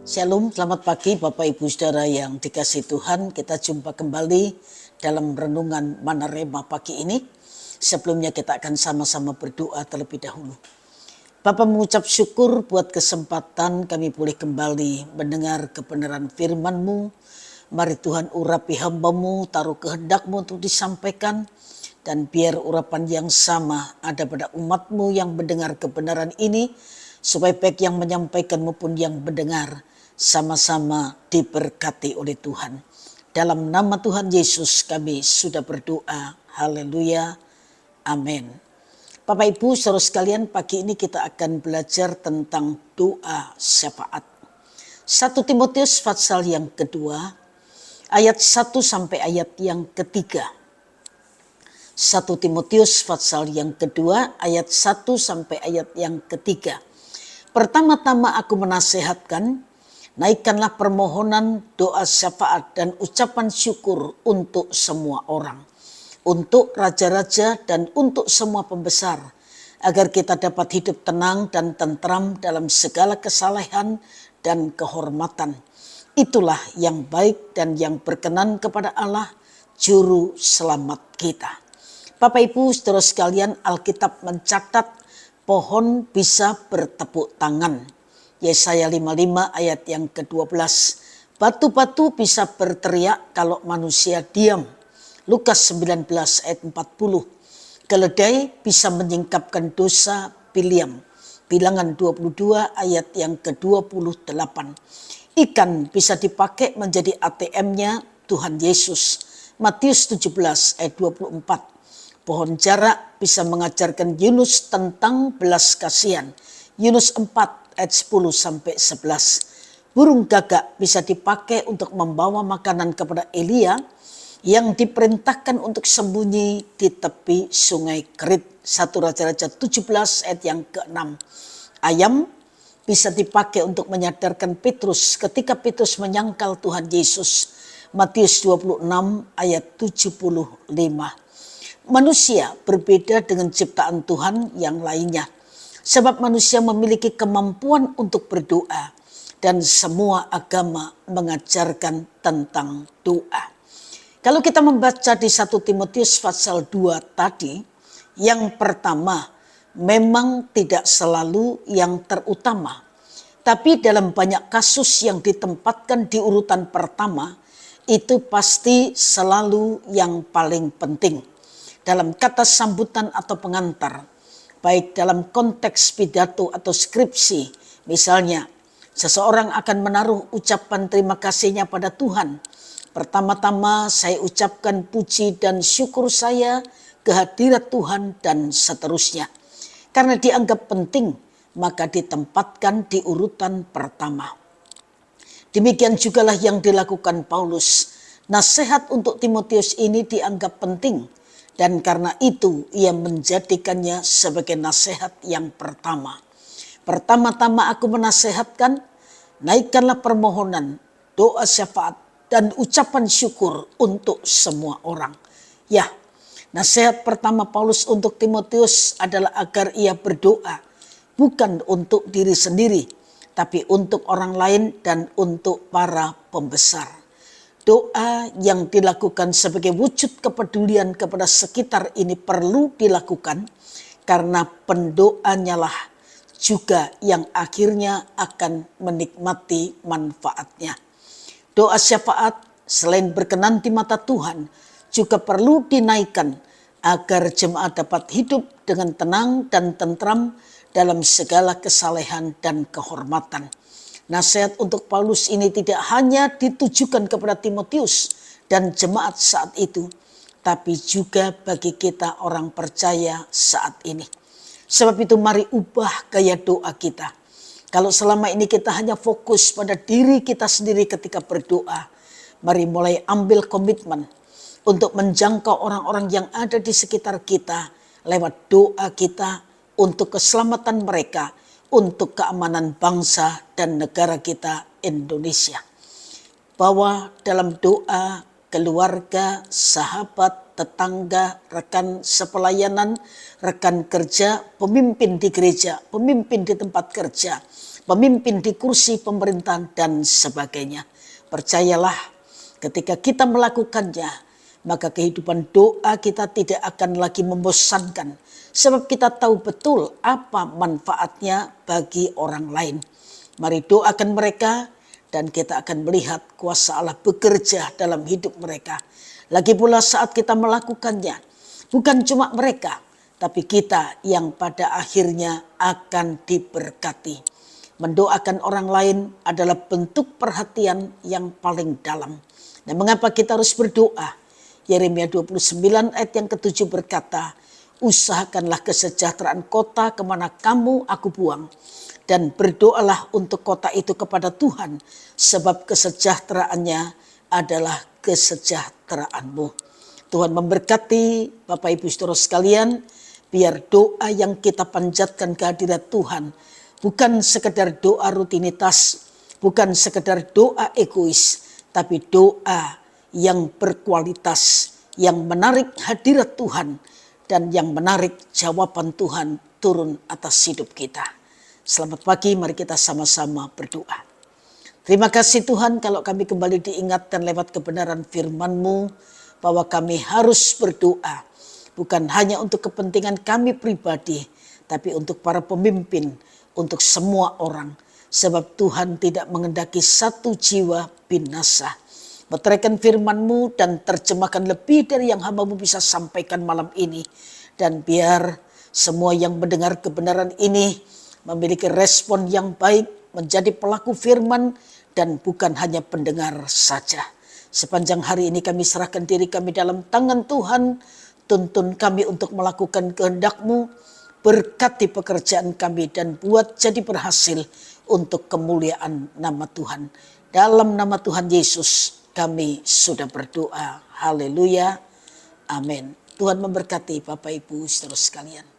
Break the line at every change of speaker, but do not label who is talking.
Shalom, selamat pagi Bapak Ibu Saudara yang dikasihi Tuhan. Kita jumpa kembali dalam renungan Manarema pagi ini. Sebelumnya kita akan sama-sama berdoa terlebih dahulu. Bapak mengucap syukur buat kesempatan kami boleh kembali mendengar kebenaran firman-Mu. Mari Tuhan urapi hamba-Mu, taruh kehendak-Mu untuk disampaikan. Dan biar urapan yang sama ada pada umat-Mu yang mendengar kebenaran ini. Supaya baik yang menyampaikan maupun yang mendengar sama-sama diberkati oleh Tuhan. Dalam nama Tuhan Yesus kami sudah berdoa. Haleluya. Amin. Bapak Ibu saudara sekalian, pagi ini kita akan belajar tentang doa syafaat. 1 Timotius pasal yang kedua, ayat 1 sampai ayat yang ketiga. 1 Timotius pasal yang kedua, ayat 1 sampai ayat yang ketiga. Pertama-tama aku menasehatkan, naikkanlah permohonan, doa syafaat dan ucapan syukur untuk semua orang. Untuk raja-raja dan untuk semua pembesar. Agar kita dapat hidup tenang dan tentram dalam segala kesalehan dan kehormatan. Itulah yang baik dan yang berkenan kepada Allah, Juru Selamat kita. Bapak Ibu saudara sekalian, Alkitab mencatat pohon bisa bertepuk tangan. Yesaya 55 ayat yang ke-12. Batu-batu bisa berteriak kalau manusia diam. Lukas 19 ayat 40. Keledai bisa menyingkapkan dosa Biliam. Bilangan 22 ayat yang ke-28. Ikan bisa dipakai menjadi ATM-nya Tuhan Yesus. Matius 17 ayat 24. Pohon jarak bisa mengajarkan Yunus tentang belas kasihan. Yunus 4 ayat 10 sampai 11. Burung gagak bisa dipakai untuk membawa makanan kepada Elia yang diperintahkan untuk sembunyi di tepi sungai Kerit. 1 Raja-Raja 17 ayat yang ke-6. Ayam bisa dipakai untuk menyadarkan Petrus ketika Petrus menyangkal Tuhan Yesus. Matius 26 ayat 75. Manusia berbeda dengan ciptaan Tuhan yang lainnya. Sebab manusia memiliki kemampuan untuk berdoa. Dan semua agama mengajarkan tentang doa. Kalau kita membaca di 1 Timotius pasal 2 tadi. Yang pertama memang tidak selalu yang terutama. Tapi dalam banyak kasus yang ditempatkan di urutan pertama. Itu pasti selalu yang paling penting. Dalam kata sambutan atau pengantar. Baik dalam konteks pidato atau skripsi. Misalnya, seseorang akan menaruh ucapan terima kasihnya pada Tuhan. Pertama-tama saya ucapkan puji dan syukur saya kehadirat Tuhan dan seterusnya. Karena dianggap penting, maka ditempatkan di urutan pertama. Demikian jugalah yang dilakukan Paulus. Nasihat untuk Timotius ini dianggap penting. Dan karena itu ia menjadikannya sebagai nasihat yang pertama. Pertama-tama aku menasehatkan, naikkanlah permohonan, doa syafaat, dan ucapan syukur untuk semua orang. Ya, nasihat pertama Paulus untuk Timotius adalah agar ia berdoa. Bukan untuk diri sendiri, tapi untuk orang lain dan untuk para pembesar. Doa yang dilakukan sebagai wujud kepedulian kepada sekitar ini perlu dilakukan karena pendoanya lah juga yang akhirnya akan menikmati manfaatnya. Doa syafaat selain berkenan di mata Tuhan juga perlu dinaikkan agar jemaat dapat hidup dengan tenang dan tentram dalam segala kesalehan dan kehormatan. Nasihat untuk Paulus ini tidak hanya ditujukan kepada Timotius dan jemaat saat itu, tapi juga bagi kita orang percaya saat ini. Sebab itu mari ubah gaya doa kita. Kalau selama ini kita hanya fokus pada diri kita sendiri ketika berdoa, mari mulai ambil komitmen untuk menjangkau orang-orang yang ada di sekitar kita lewat doa kita untuk keselamatan mereka, untuk keamanan bangsa dan negara kita Indonesia. Bahwa dalam doa keluarga, sahabat, tetangga, rekan sepelayanan, rekan kerja, pemimpin di gereja, pemimpin di tempat kerja, pemimpin di kursi pemerintahan dan sebagainya. Percayalah, ketika kita melakukannya, maka kehidupan doa kita tidak akan lagi membosankan. Sebab kita tahu betul apa manfaatnya bagi orang lain. Mari doakan mereka dan kita akan melihat kuasa Allah bekerja dalam hidup mereka. Lagi pula saat kita melakukannya, bukan cuma mereka, tapi kita yang pada akhirnya akan diberkati. Mendoakan orang lain adalah bentuk perhatian yang paling dalam. Dan mengapa kita harus berdoa? Yeremia 29 ayat yang ke-7 berkata, usahakanlah kesejahteraan kota kemana kamu aku buang. Dan berdoalah untuk kota itu kepada Tuhan, sebab kesejahteraannya adalah kesejahteraanmu. Tuhan memberkati Bapak Ibu Saudara sekalian, biar doa yang kita panjatkan kehadirat Tuhan bukan sekedar doa rutinitas, bukan sekedar doa egois, tapi doa yang berkualitas, yang menarik hadirat Tuhan, dan yang menarik jawaban Tuhan turun atas hidup kita. Selamat pagi, mari kita sama-sama berdoa. Terima kasih Tuhan kalau kami kembali diingatkan lewat kebenaran firman-Mu bahwa kami harus berdoa. Bukan hanya untuk kepentingan kami pribadi, tapi untuk para pemimpin, untuk semua orang. Sebab Tuhan tidak mengendaki satu jiwa binasa. Meteraikan firman-Mu dan terjemahkan lebih dari yang hamba-Mu bisa sampaikan malam ini. Dan biar semua yang mendengar kebenaran ini memiliki respon yang baik, menjadi pelaku firman dan bukan hanya pendengar saja. Sepanjang hari ini kami serahkan diri kami dalam tangan Tuhan. Tuntun kami untuk melakukan kehendak-Mu. Berkati pekerjaan kami dan buat jadi berhasil untuk kemuliaan nama Tuhan. Dalam nama Tuhan Yesus kami sudah berdoa. Haleluya. Amin. Tuhan memberkati Bapak Ibu saudara sekalian.